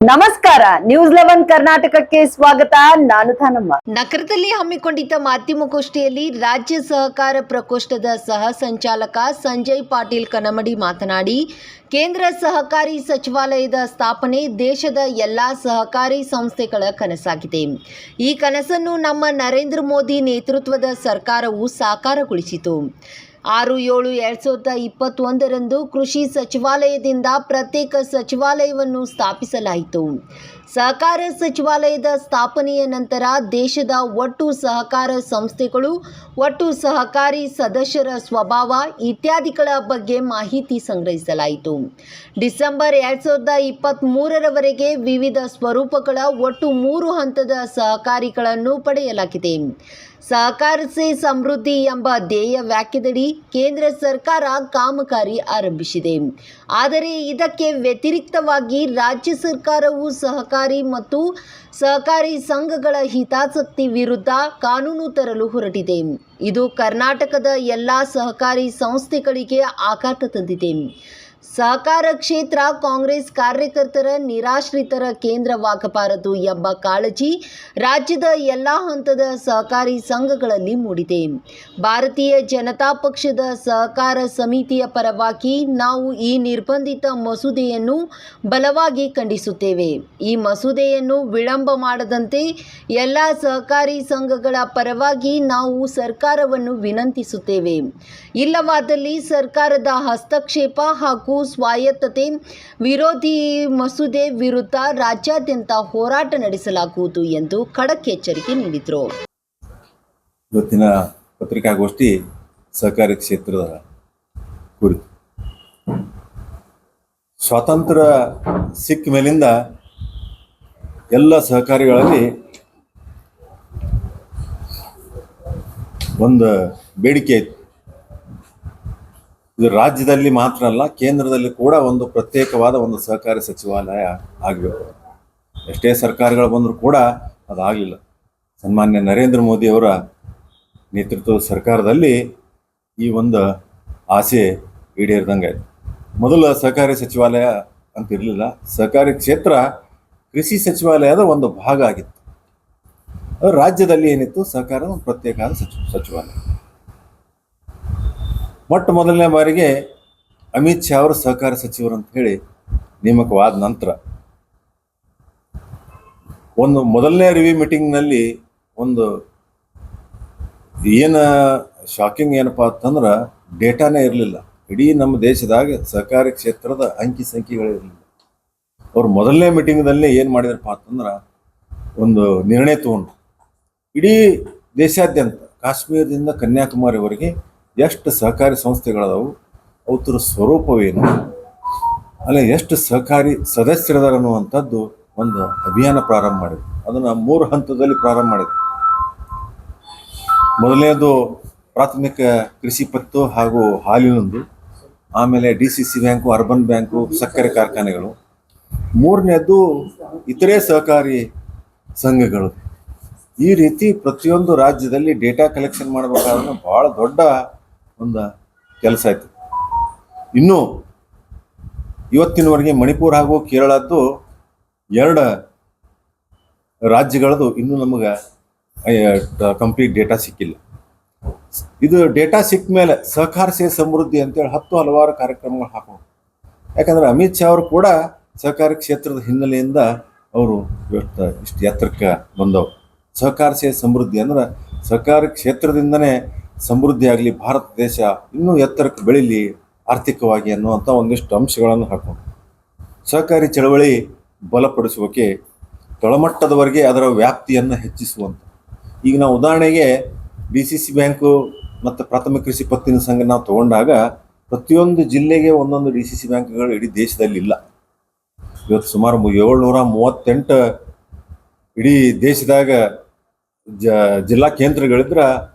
ನಮಸ್ಕಾರ, ನ್ಯೂಸ್ 11 ಕರ್ನಾಟಕಕ್ಕೆ ಸ್ವಾಗತ. ನಾನು ಥಾನಮ್ಮ. ನಗರದಲ್ಲಿ ಹಮ್ಮಿಕೊಂಡಿದ್ದ ಮಾಧ್ಯಮಗೋಷ್ಠಿಯಲ್ಲಿ ರಾಜ್ಯ ಸಹಕಾರ ಪ್ರಕೋಷ್ಠದ ಸಹ ಸಂಚಾಲಕ ಸಂಜಯ್ ಪಾಟೀಲ್ ಕನಮಡಿ ಮಾತನಾಡಿ, ಕೇಂದ್ರ ಸಹಕಾರಿ ಸಚಿವಾಲಯದ ಸ್ಥಾಪನೆ ದೇಶದ ಎಲ್ಲ ಸಹಕಾರಿ ಸಂಸ್ಥೆಗಳ ಕನಸಾಗಿದೆ. ಈ ಕನಸನ್ನು ನಮ್ಮ ನರೇಂದ್ರ ಮೋದಿ ನೇತೃತ್ವದ ಸರ್ಕಾರವು ಸಾಕಾರಗೊಳಿಸಿತು. 6/7/2021ರಂದು ಕೃಷಿ ಸಚಿವಾಲಯದಿಂದ ಪ್ರತ್ಯೇಕ ಸಚಿವಾಲಯವನ್ನು ಸ್ಥಾಪಿಸಲಾಯಿತು. ಸಹಕಾರ ಸಚಿವಾಲಯದ ಸ್ಥಾಪನೆಯ ನಂತರ ದೇಶದ ಒಟ್ಟು ಸಹಕಾರ ಸಂಸ್ಥೆಗಳು, ಒಟ್ಟು ಸಹಕಾರಿ ಸದಸ್ಯರ ಸ್ವಭಾವ ಇತ್ಯಾದಿಗಳ ಬಗ್ಗೆ ಮಾಹಿತಿ ಸಂಗ್ರಹಿಸಲಾಯಿತು. ಡಿಸೆಂಬರ್ 2023ರವರೆಗೆ ವಿವಿಧ ಸ್ವರೂಪಗಳ ಒಟ್ಟು 3 ಹಂತದ ಸಹಕಾರಿಗಳನ್ನು ಪಡೆಯಲಾಗಿದೆ. ಸಹಕಾರ ಸೇ ಸಮೃದ್ಧಿ ಎಂಬ ಧ್ಯೇಯ ವಾಕ್ಯದಡಿ ಕೇಂದ್ರ ಸರ್ಕಾರ ಕಾಮಗಾರಿ ಆರಂಭಿಸಿದೆ. ಆದರೆ ಇದಕ್ಕೆ ವ್ಯತಿರಿಕ್ತವಾಗಿ ರಾಜ್ಯ ಸರ್ಕಾರವು ಸಹಕಾರಿ ಮತ್ತು ಸಹಕಾರಿ ಸಂಘಗಳ ಹಿತಾಸಕ್ತಿ ವಿರುದ್ಧ ಕಾನೂನು ತರಲು ಹೊರಟಿದೆ. ಇದು ಕರ್ನಾಟಕದ ಎಲ್ಲ ಸಹಕಾರಿ ಸಂಸ್ಥೆಗಳಿಗೆ ಆಘಾತ ತಂದಿದೆ. ಸಹಕಾರ ಕ್ಷೇತ್ರ ಕಾಂಗ್ರೆಸ್ ಕಾರ್ಯಕರ್ತರ ನಿರಾಶ್ರಿತರ ಕೇಂದ್ರವಾಗಬಾರದು ಎಂಬ ಕಾಳಜಿ ರಾಜ್ಯದ ಎಲ್ಲ ಹಂತದ ಸಹಕಾರಿ ಸಂಘಗಳಲ್ಲಿ ಮೂಡಿದೆ. ಭಾರತೀಯ ಜನತಾ ಪಕ್ಷದ ಸಹಕಾರ ಸಮಿತಿಯ ಪರವಾಗಿ ನಾವು ಈ ನಿರ್ಬಂಧಿತ ಮಸೂದೆಯನ್ನು ಬಲವಾಗಿ ಖಂಡಿಸುತ್ತೇವೆ. ಈ ಮಸೂದೆಯನ್ನು ವಿಳಂಬ ಮಾಡದಂತೆ ಎಲ್ಲ ಸಹಕಾರಿ ಸಂಘಗಳ ಪರವಾಗಿ ನಾವು ಸರ್ಕಾರವನ್ನು ವಿನಂತಿಸುತ್ತೇವೆ. ಇಲ್ಲವಾದಲ್ಲಿ ಸರ್ಕಾರದ ಹಸ್ತಕ್ಷೇಪ ಹಾಗೂ ಸ್ವಾಯತ್ತತೆ ವಿರೋಧಿ ಮಸೂದೆ ವಿರುದ್ಧ ರಾಜ್ಯಾದ್ಯಂತ ಹೋರಾಟ ನಡೆಸಲಾಗುವುದು ಎಂದು ಖಡಕ್ ಎಚ್ಚರಿಕೆ ನೀಡಿದರು. ಇವತ್ತಿನ ಪತ್ರಿಕಾಗೋಷ್ಠಿ ಸಹಕಾರಿ ಕ್ಷೇತ್ರದ ಕುರಿತು. ಸ್ವಾತಂತ್ರ್ಯ ಸಿಕ್ಕ ಮೇಲಿಂದ ಎಲ್ಲ ಸಹಕಾರಿಗಳಲ್ಲಿ ಒಂದು ಬೇಡಿಕೆ ಇತ್ತು. ಇದು ರಾಜ್ಯದಲ್ಲಿ ಮಾತ್ರ ಅಲ್ಲ, ಕೇಂದ್ರದಲ್ಲಿ ಕೂಡ ಒಂದು ಪ್ರತ್ಯೇಕವಾದ ಒಂದು ಸಹಕಾರಿ ಸಚಿವಾಲಯ ಆಗಬೇಕು. ಎಷ್ಟೇ ಸರ್ಕಾರಗಳು ಬಂದರೂ ಕೂಡ ಅದಾಗಲಿಲ್ಲ. ಸನ್ಮಾನ್ಯ ನರೇಂದ್ರ ಮೋದಿ ಅವರ ನೇತೃತ್ವದ ಸರ್ಕಾರದಲ್ಲಿ ಈ ಒಂದು ಆಸೆ ಈಡೇರಿದಂಗೆ ಆಯಿತು. ಮೊದಲ ಸಹಕಾರಿ ಸಚಿವಾಲಯ ಅಂತ ಇರಲಿಲ್ಲ. ಸಹಕಾರಿ ಕ್ಷೇತ್ರ ಕೃಷಿ ಸಚಿವಾಲಯದ ಒಂದು ಭಾಗ ಆಗಿತ್ತು. ಅದು ರಾಜ್ಯದಲ್ಲಿ ಏನಿತ್ತು, ಸಹಕಾರದ ಒಂದು ಪ್ರತ್ಯೇಕ ಸಚಿವಾಲಯ. ಮೊಟ್ಟ ಮೊದಲನೇ ಬಾರಿಗೆ ಅಮಿತ್ ಶಾ ಅವರು ಸಹಕಾರ ಸಚಿವರು ಅಂತ ಹೇಳಿ ನೇಮಕವಾದ ನಂತರ ಒಂದು ಮೊದಲನೇ ರಿವ್ಯೂ ಮೀಟಿಂಗ್ನಲ್ಲಿ ಒಂದು ಏನು ಶಾಕಿಂಗ್ ಏನಪ್ಪ ಅಂತಂದ್ರೆ, ಡೇಟಾನೇ ಇರಲಿಲ್ಲ. ಇಡೀ ನಮ್ಮ ದೇಶದಾಗ ಸಹಕಾರಿ ಕ್ಷೇತ್ರದ ಅಂಕಿ ಸಂಖ್ಯೆಗಳಿರಲಿಲ್ಲ. ಅವ್ರು ಮೊದಲನೇ ಮೀಟಿಂಗ್ದಲ್ಲಿ ಏನು ಮಾಡಿದ್ರಪ್ಪ ಅಂತಂದ್ರೆ, ಒಂದು ನಿರ್ಣಯ ತಗೊಂಡ್ರು. ಇಡೀ ದೇಶಾದ್ಯಂತ ಕಾಶ್ಮೀರದಿಂದ ಕನ್ಯಾಕುಮಾರಿವರೆಗೆ ಎಷ್ಟು ಸಹಕಾರಿ ಸಂಸ್ಥೆಗಳದಾವು, ಅವತರ ಸ್ವರೂಪವೇನು, ಅಲ್ಲೇ ಎಷ್ಟು ಸಹಕಾರಿ ಸದಸ್ಯರದಾರ ಅನ್ನುವಂಥದ್ದು ಒಂದು ಅಭಿಯಾನ ಪ್ರಾರಂಭ ಮಾಡಿದ್ರು. ಅದನ್ನು 3 ಹಂತದಲ್ಲಿ ಪ್ರಾರಂಭ ಮಾಡಿದ್ರು. ಮೊದಲನೇದು ಪ್ರಾಥಮಿಕ ಕೃಷಿ ಪತ್ತು ಹಾಗೂ ಹಾಲಿನೊಂದು, ಆಮೇಲೆ DCC ಬ್ಯಾಂಕು, ಅರ್ಬನ್ ಬ್ಯಾಂಕು, ಸಕ್ಕರೆ ಕಾರ್ಖಾನೆಗಳು, 3ನೇದು ಇತರೆ ಸಹಕಾರಿ ಸಂಘಗಳು. ಈ ರೀತಿ ಪ್ರತಿಯೊಂದು ರಾಜ್ಯದಲ್ಲಿ ಡೇಟಾ ಕಲೆಕ್ಷನ್ ಮಾಡಬೇಕಾದ್ರೆ ಭಾಳ ದೊಡ್ಡ ಒಂದು ಕೆಲಸ ಆಯಿತು. ಇನ್ನು ಇವತ್ತಿನವರೆಗೆ ಮಣಿಪುರ ಹಾಗೂ ಕೇರಳದ್ದು 2 ರಾಜ್ಯಗಳದ್ದು ಇನ್ನೂ ನಮಗೆ ಕಂಪ್ಲೀಟ್ ಡೇಟಾ ಸಿಕ್ಕಿಲ್ಲ. ಇದು ಡೇಟಾ ಸಿಕ್ಕ ಮೇಲೆ ಸಹಕಾರ ಸೇ ಸಮೃದ್ಧಿ ಅಂತೇಳಿ ಹಲವಾರು ಕಾರ್ಯಕ್ರಮಗಳು ಹಾಕೋದು. ಯಾಕಂದರೆ ಅಮಿತ್ ಶಾ ಅವರು ಕೂಡ ಸಹಕಾರಿ ಕ್ಷೇತ್ರದ ಹಿನ್ನೆಲೆಯಿಂದ ಅವರು ಇಷ್ಟು ಎತ್ತರಕ್ಕೆ ಬಂದವರು. ಸಹಕಾರ ಸೇ ಸಮೃದ್ಧಿ ಅಂದ್ರೆ ಸಹಕಾರಿ ಕ್ಷೇತ್ರದಿಂದನೇ ಸಮೃದ್ಧಿ ಆಗಲಿ, ಭಾರತ ದೇಶ ಇನ್ನೂ ಎತ್ತರಕ್ಕೆ ಬೆಳೀಲಿ ಆರ್ಥಿಕವಾಗಿ ಅನ್ನುವಂಥ ಒಂದಿಷ್ಟು ಅಂಶಗಳನ್ನು ಹಾಕೊಂಡು ಸಹಕಾರಿ ಚಳವಳಿ ಬಲಪಡಿಸುವಕ್ಕೆ ತಳಮಟ್ಟದವರೆಗೆ ಅದರ ವ್ಯಾಪ್ತಿಯನ್ನು ಹೆಚ್ಚಿಸುವಂಥ. ಈಗ ನಾವು ಉದಾಹರಣೆಗೆ DCC ಬ್ಯಾಂಕು ಮತ್ತು ಪ್ರಾಥಮಿಕ ಕೃಷಿ ಪತ್ತಿನ ಸಂಘ ನಾವು ತಗೊಂಡಾಗ ಪ್ರತಿಯೊಂದು ಜಿಲ್ಲೆಗೆ ಒಂದೊಂದು DCC ಬ್ಯಾಂಕ್ಗಳು ಇಡೀ ದೇಶದಲ್ಲಿ ಇಲ್ಲ. ಇವತ್ತು ಸುಮಾರು 738 ಇಡೀ ದೇಶದಾಗ ಜಿಲ್ಲಾ ಕೇಂದ್ರಗಳಿದ್ರೆ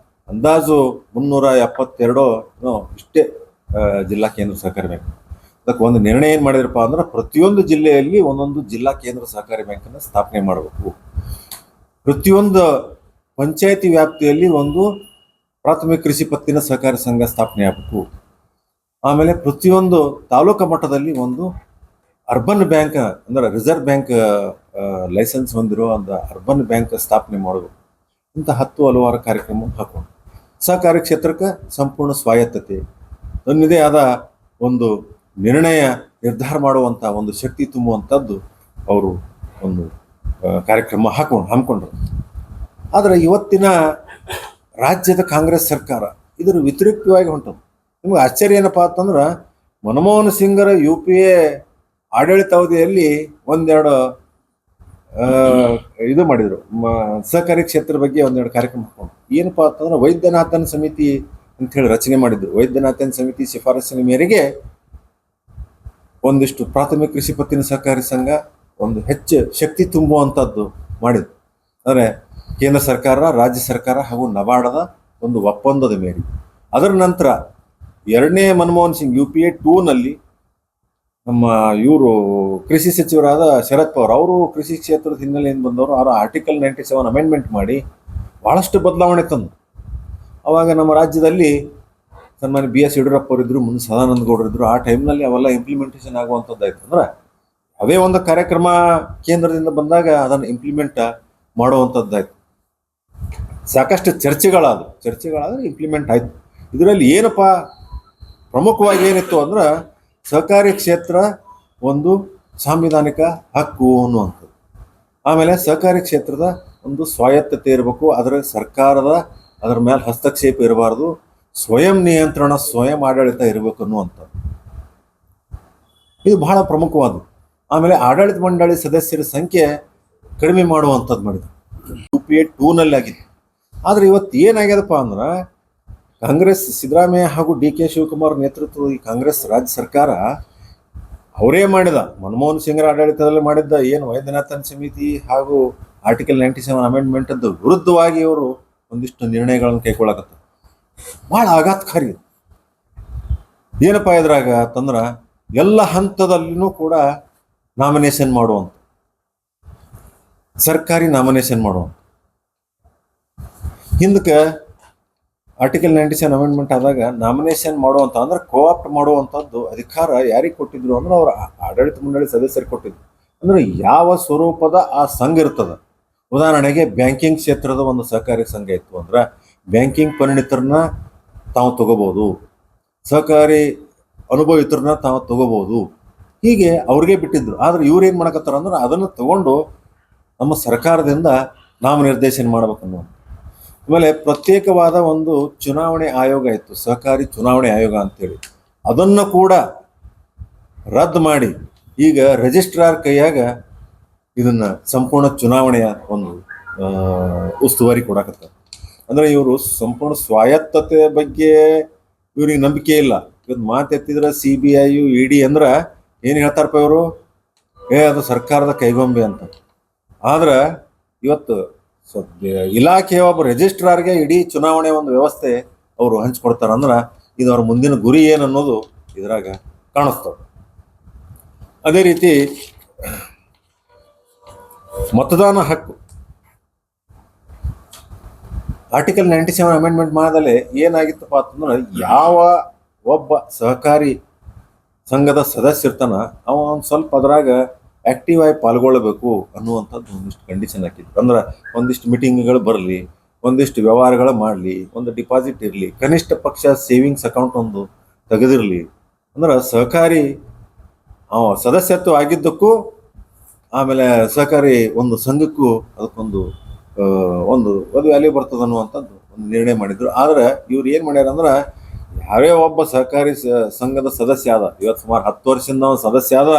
ಅಂದಾಜು 372 ಇಷ್ಟೇ ಜಿಲ್ಲಾ ಕೇಂದ್ರ ಸಹಕಾರಿ ಬ್ಯಾಂಕ್. ಅದಕ್ಕೆ ಒಂದು ನಿರ್ಣಯ ಏನು ಮಾಡಿದ್ರಪ್ಪ ಅಂದ್ರೆ, ಪ್ರತಿಯೊಂದು ಜಿಲ್ಲೆಯಲ್ಲಿ ಒಂದೊಂದು ಜಿಲ್ಲಾ ಕೇಂದ್ರ ಸಹಕಾರಿ ಬ್ಯಾಂಕನ್ನು ಸ್ಥಾಪನೆ ಮಾಡಬೇಕು. ಪ್ರತಿಯೊಂದು ಪಂಚಾಯತಿ ವ್ಯಾಪ್ತಿಯಲ್ಲಿ ಒಂದು ಪ್ರಾಥಮಿಕ ಕೃಷಿ ಪತ್ತಿನ ಸಹಕಾರಿ ಸಂಘ ಸ್ಥಾಪನೆ ಆಗಬೇಕು. ಆಮೇಲೆ ಪ್ರತಿಯೊಂದು ತಾಲೂಕು ಮಟ್ಟದಲ್ಲಿ ಒಂದು ಅರ್ಬನ್ ಬ್ಯಾಂಕ್ ಅಂದ್ರೆ ರಿಸರ್ವ್ ಬ್ಯಾಂಕ್ ಲೈಸೆನ್ಸ್ ಹೊಂದಿರೋ ಒಂದು ಅರ್ಬನ್ ಬ್ಯಾಂಕ್ ಸ್ಥಾಪನೆ ಮಾಡೋದು ಇಂಥ ಹಲವಾರು ಕಾರ್ಯಕ್ರಮ ಹಾಕೊಂಡು ಸಹಕಾರಿ ಕ್ಷೇತ್ರಕ್ಕೆ ಸಂಪೂರ್ಣ ಸ್ವಾಯತ್ತತೆ ತನ್ನದೇ ಆದ ಒಂದು ನಿರ್ಧಾರ ಮಾಡುವಂಥ ಒಂದು ಶಕ್ತಿ ತುಂಬುವಂಥದ್ದು ಅವರು ಒಂದು ಕಾರ್ಯಕ್ರಮ ಹಮ್ಮಿಕೊಂಡ್ರು. ಆದರೆ ಇವತ್ತಿನ ರಾಜ್ಯದ ಕಾಂಗ್ರೆಸ್ ಸರ್ಕಾರ ಇದರ ವ್ಯತಿರಿಕ್ತವಾಗಿ ಹೊಂಟದು. ನಿಮ್ಗೆ ಆಶ್ಚರ್ಯ ಏನಪ್ಪ ಅಂತಂದ್ರೆ ಮನಮೋಹನ್ ಸಿಂಗರ UPA ಆಡಳಿತಾವಧಿಯಲ್ಲಿ ಒಂದೆರಡು ಇದು ಮಾಡಿದರು, ಸಹಕಾರಿ ಕ್ಷೇತ್ರ ಬಗ್ಗೆ ಒಂದೆರಡು ಕಾರ್ಯಕ್ರಮ ಹಾಕೊಂಡು. ಏನಪ್ಪ ಅಂತಂದ್ರೆ ವೈದ್ಯನಾಥನ್ ಸಮಿತಿ ಅಂತ ಹೇಳಿ ರಚನೆ ಮಾಡಿದ್ರು. ವೈದ್ಯನಾಥನ್ ಸಮಿತಿ ಶಿಫಾರಸಿನ ಮೇರೆಗೆ ಒಂದಿಷ್ಟು ಪ್ರಾಥಮಿಕ ಕೃಷಿ ಪತ್ತಿನ ಸಹಕಾರಿ ಸಂಘ ಒಂದು ಹೆಚ್ಚು ಶಕ್ತಿ ತುಂಬುವಂಥದ್ದು ಮಾಡಿದ್ರು. ಅಂದರೆ ಕೇಂದ್ರ ಸರ್ಕಾರ, ರಾಜ್ಯ ಸರ್ಕಾರ ಹಾಗೂ ನಬಾರ್ಡದ ಒಂದು ಒಪ್ಪಂದದ ಮೇರೆಗೆ. ಅದರ ನಂತರ ಎರಡನೇ ಮನಮೋಹನ್ ಸಿಂಗ್ UPA 2ನಲ್ಲಿ ನಮ್ಮ ಇವರು ಕೃಷಿ ಸಚಿವರಾದ ಶರದ್ ಪವಾರ್ ಅವರು ಕೃಷಿ ಕ್ಷೇತ್ರದ ಹಿನ್ನೆಲೆಯಿಂದ ಬಂದವರು. ಅವರ ಆರ್ಟಿಕಲ್ 97 ಅಮೆಂಡ್ಮೆಂಟ್ ಮಾಡಿ ಭಾಳಷ್ಟು ಬದಲಾವಣೆ ತಂದು ಅವಾಗ ನಮ್ಮ ರಾಜ್ಯದಲ್ಲಿ ಸನ್ಮಾನ್ಯ BS ಯಡಿಯೂರಪ್ಪ ಅವರಿದ್ದರು, ಮುಂದೆ ಸದಾನಂದ ಗೌಡರು ಇದ್ದರು. ಆ ಟೈಮ್ನಲ್ಲಿ ಅವೆಲ್ಲ ಇಂಪ್ಲಿಮೆಂಟೇಷನ್ ಆಗುವಂಥದ್ದಾಯ್ತು. ಅಂದ್ರೆ ಅವೇ ಒಂದು ಕಾರ್ಯಕ್ರಮ ಕೇಂದ್ರದಿಂದ ಬಂದಾಗ ಅದನ್ನು ಇಂಪ್ಲಿಮೆಂಟ್ ಮಾಡುವಂಥದ್ದಾಯ್ತು. ಸಾಕಷ್ಟು ಚರ್ಚೆಗಳಾದ್ರೆ ಇಂಪ್ಲಿಮೆಂಟ್ ಆಯಿತು. ಇದರಲ್ಲಿ ಏನಪ್ಪ ಪ್ರಮುಖವಾಗಿ ಏನಿತ್ತು ಅಂದ್ರೆ ಸಹಕಾರಿ ಕ್ಷೇತ್ರ ಒಂದು ಸಾಂವಿಧಾನಿಕ ಹಕ್ಕು ಅನ್ನುವಂಥದ್ದು. ಆಮೇಲೆ ಸಹಕಾರಿ ಕ್ಷೇತ್ರದ ಒಂದು ಸ್ವಾಯತ್ತತೆ ಇರಬೇಕು, ಅದರ ಮೇಲೆ ಹಸ್ತಕ್ಷೇಪ ಇರಬಾರ್ದು, ಸ್ವಯಂ ನಿಯಂತ್ರಣ, ಸ್ವಯಂ ಆಡಳಿತ ಇರಬೇಕು ಅನ್ನುವಂಥದ್ದು. ಇದು ಬಹಳ ಪ್ರಮುಖವಾದ್ದು. ಆಮೇಲೆ ಆಡಳಿತ ಮಂಡಳಿ ಸದಸ್ಯರ ಸಂಖ್ಯೆ ಕಡಿಮೆ ಮಾಡುವಂಥದ್ದು ಮಾಡಿದ್ರು. UPA 2ನಲ್ಲಿ ಆಗಿತ್ತು. ಆದರೆ ಇವತ್ತು ಏನಾಗ್ಯದಪ್ಪ ಅಂದ್ರೆ ಕಾಂಗ್ರೆಸ್ ಸಿದ್ದರಾಮಯ್ಯ ಹಾಗೂ DK ಶಿವಕುಮಾರ್ ನೇತೃತ್ವದ ಈ ಕಾಂಗ್ರೆಸ್ ರಾಜ್ಯ ಸರ್ಕಾರ ಅವರೇ ಮಾಡಿದ, ಮನಮೋಹನ್ ಸಿಂಗರ ಆಡಳಿತದಲ್ಲಿ ಮಾಡಿದ್ದ ಏನು ವೈದ್ಯನಾಥನ್ ಸಮಿತಿ ಹಾಗೂ ಆರ್ಟಿಕಲ್ 97 ಅಮೆಂಡ್ಮೆಂಟ್ ಅದ್ದು ವಿರುದ್ಧವಾಗಿ ಅವರು ಒಂದಿಷ್ಟು ನಿರ್ಣಯಗಳನ್ನು ಕೈಗೊಳ್ಳಕತ್ತಾರೆ. ಭಾಳ ಆಘಾತಕಾರಿ. ಏನಪ್ಪ ಇದ್ರಾಗ ಅಂತಂದ್ರೆ ಎಲ್ಲ ಹಂತದಲ್ಲಿನೂ ಕೂಡ ನಾಮಿನೇಷನ್ ಮಾಡುವಂಥ, ಸರ್ಕಾರಿ ನಾಮಿನೇಷನ್ ಮಾಡುವಂಥ. ಹಿಂದಕ್ಕೆ ಆರ್ಟಿಕಲ್ 97 ಅಮೆಂಡ್ಮೆಂಟ್ ಆದಾಗ ನಾಮಿನೇಷನ್ ಮಾಡುವಂಥ ಅಂದ್ರೆ ಕೋಆಪ್ಟ್ ಮಾಡುವಂಥದ್ದು ಅಧಿಕಾರ ಯಾರಿಗೆ ಕೊಟ್ಟಿದ್ರು ಅಂದ್ರೆ ಅವ್ರ ಆಡಳಿತ ಮಂಡಳಿ ಸದಸ್ಯರಿಗೆ ಕೊಟ್ಟಿದ್ರು. ಅಂದ್ರೆ ಯಾವ ಸ್ವರೂಪದ ಆ ಸಂಘ ಇರ್ತದೆ. ಉದಾಹರಣೆಗೆ ಬ್ಯಾಂಕಿಂಗ್ ಕ್ಷೇತ್ರದ ಒಂದು ಸಹಕಾರಿ ಸಂಘ ಇತ್ತು ಅಂದ್ರೆ ಬ್ಯಾಂಕಿಂಗ್ ಪರಿಣಿತರನ್ನ ತಾವು ತಗೋಬಹುದು, ಸಹಕಾರಿ ಅನುಭವಿತರನ್ನ ತಾವು ತಗೋಬಹುದು, ಹೀಗೆ ಅವ್ರಿಗೆ ಬಿಟ್ಟಿದ್ರು. ಆದ್ರೆ ಇವ್ರು ಏನು ಮಾಡಕತ್ತಾರ ಅಂದ್ರೆ ಅದನ್ನು ತಗೊಂಡು ನಮ್ಮ ಸರ್ಕಾರದಿಂದ ನಾಮನಿರ್ದೇಶನ ಮಾಡ್ಬೇಕನ್ನೋ. ಆಮೇಲೆ ಪ್ರತ್ಯೇಕವಾದ ಒಂದು ಚುನಾವಣೆ ಆಯೋಗ ಇತ್ತು, ಸಹಕಾರಿ ಚುನಾವಣೆ ಆಯೋಗ ಅಂತೇಳಿ. ಅದನ್ನು ಕೂಡ ರದ್ದು ಮಾಡಿ ಈಗ ರಿಜಿಸ್ಟ್ರಾರ್ ಕೈಯಾಗ ಇದನ್ನ ಸಂಪೂರ್ಣ ಚುನಾವಣೆಯ ಒಂದು ಉಸ್ತುವಾರಿ ಕೊಡಕತ್ತಾರೆ. ಅಂದ್ರೆ ಇವರು ಸಂಪೂರ್ಣ ಸ್ವಾಯತ್ತತೆ ಬಗ್ಗೆ ಇವ್ರಿಗೆ ನಂಬಿಕೆ ಇಲ್ಲ. ಇವತ್ತು ಮಾತೆತ್ತಿದ್ರೆ CBI ED ಅಂದ್ರೆ ಏನು ಹೇಳ್ತಾರಪ್ಪ ಇವರು, ಅದು ಸರ್ಕಾರದ ಕೈಗೊಂಬೆ ಅಂತ. ಆದ್ರೆ ಇವತ್ತು ಇಲಾಖೆಯ ಒಬ್ಬ ರಿಜಿಸ್ಟ್ರಾರ್ಗೆ ಇಡೀ ಚುನಾವಣೆ ಒಂದು ವ್ಯವಸ್ಥೆ ಅವರು ಹಂಚ್ಕೊಡ್ತಾರ ಅಂದ್ರೆ ಇದು ಅವ್ರ ಮುಂದಿನ ಗುರಿ ಏನನ್ನೋದು ಇದ್ರಾಗ ಕಾಣಿಸ್ತದೆ. ಅದೇ ರೀತಿ ಮತದಾನ ಹಕ್ಕು ಆರ್ಟಿಕಲ್ 97 ಅಮೆಂಡ್ಮೆಂಟ್ ಮಾಡದಲ್ಲೇ ಏನಾಗಿತ್ತಪ್ಪ ಅಂತಂದ್ರೆ ಯಾವ ಒಬ್ಬ ಸಹಕಾರಿ ಸಂಘದ ಸದಸ್ಯ ಇರ್ತಾನ ಅವ ಒಂದು ಸ್ವಲ್ಪ ಅದ್ರಾಗ ಆಕ್ಟಿವ್ ಆಗಿ ಪಾಲ್ಗೊಳ್ಳಬೇಕು ಅನ್ನುವಂಥದ್ದು ಒಂದಿಷ್ಟು ಕಂಡೀಷನ್ ಹಾಕಿದ್ರು. ಅಂದ್ರೆ ಒಂದಿಷ್ಟು ಮೀಟಿಂಗ್ಗಳು ಬರಲಿ, ಒಂದಿಷ್ಟು ವ್ಯವಹಾರಗಳು ಮಾಡಲಿ, ಒಂದು ಡಿಪಾಸಿಟ್ ಇರಲಿ, ಕನಿಷ್ಠ ಪಕ್ಷ ಸೇವಿಂಗ್ಸ್ ಅಕೌಂಟ್ ಒಂದು ತೆಗೆದಿರಲಿ. ಅಂದ್ರೆ ಸಹಕಾರಿ ಸದಸ್ಯತ್ವ ಆಗಿದ್ದಕ್ಕೂ ಆಮೇಲೆ ಸಹಕಾರಿ ಒಂದು ಸಂಘಕ್ಕೂ ಅದಕ್ಕೊಂದು ಒಂದು ವ್ಯಾಲ್ಯೂ ಬರ್ತದೆ ಅನ್ನುವಂಥದ್ದು ಒಂದು ನಿರ್ಣಯ ಮಾಡಿದ್ರು. ಆದರೆ ಇವ್ರು ಏನು ಮಾಡ್ಯಾರ ಅಂದ್ರೆ ಯಾರೇ ಒಬ್ಬ ಸಹಕಾರಿ ಸಂಘದ ಸದಸ್ಯ ಆದ, ಇವತ್ತು ಸುಮಾರು 10 ವರ್ಷದಿಂದ ಸದಸ್ಯ ಆದ,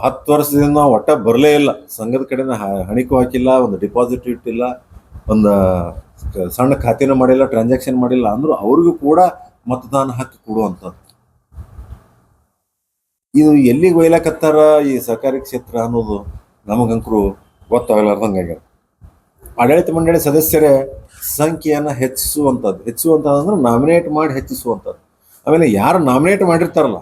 10 ವರ್ಷದಿಂದ ಒಟ್ಟ ಬರಲೇ ಇಲ್ಲ, ಸಂಘದ ಕಡೆನ ಹಣಿಕು ಹಾಕಿಲ್ಲ, ಒಂದು ಡಿಪಾಸಿಟ್ ಇಟ್ಟಿಲ್ಲ, ಒಂದು ಸಣ್ಣ ಖಾತೆನೂ ಮಾಡಿಲ್ಲ, ಟ್ರಾನ್ಸಾಕ್ಷನ್ ಮಾಡಿಲ್ಲ ಅಂದ್ರೂ ಅವ್ರಿಗೂ ಕೂಡ ಮತದಾನ ಹಕ್ಕು ಕೊಡುವಂಥದ್ದು. ಇದು ಎಲ್ಲಿಗೆ ಒಯ್ಲಾಕತ್ತಾರ ಈ ಸಹಕಾರಿ ಕ್ಷೇತ್ರ ಅನ್ನೋದು ನಮಗಂಕರು ಗೊತ್ತಾಗಲಾರ್ದಂಗೆ ಆಗ್ಯಾರ. ಆಡಳಿತ ಮಂಡಳಿ ಸದಸ್ಯರ ಸಂಖ್ಯೆಯನ್ನು ಹೆಚ್ಚಿಸುವಂಥದ್ದು ಅಂದ್ರೆ ನಾಮಿನೇಟ್ ಮಾಡಿ ಹೆಚ್ಚಿಸುವಂಥದ್ದು. ಆಮೇಲೆ ಯಾರು ನಾಮಿನೇಟ್ ಮಾಡಿರ್ತಾರಲ್ಲ,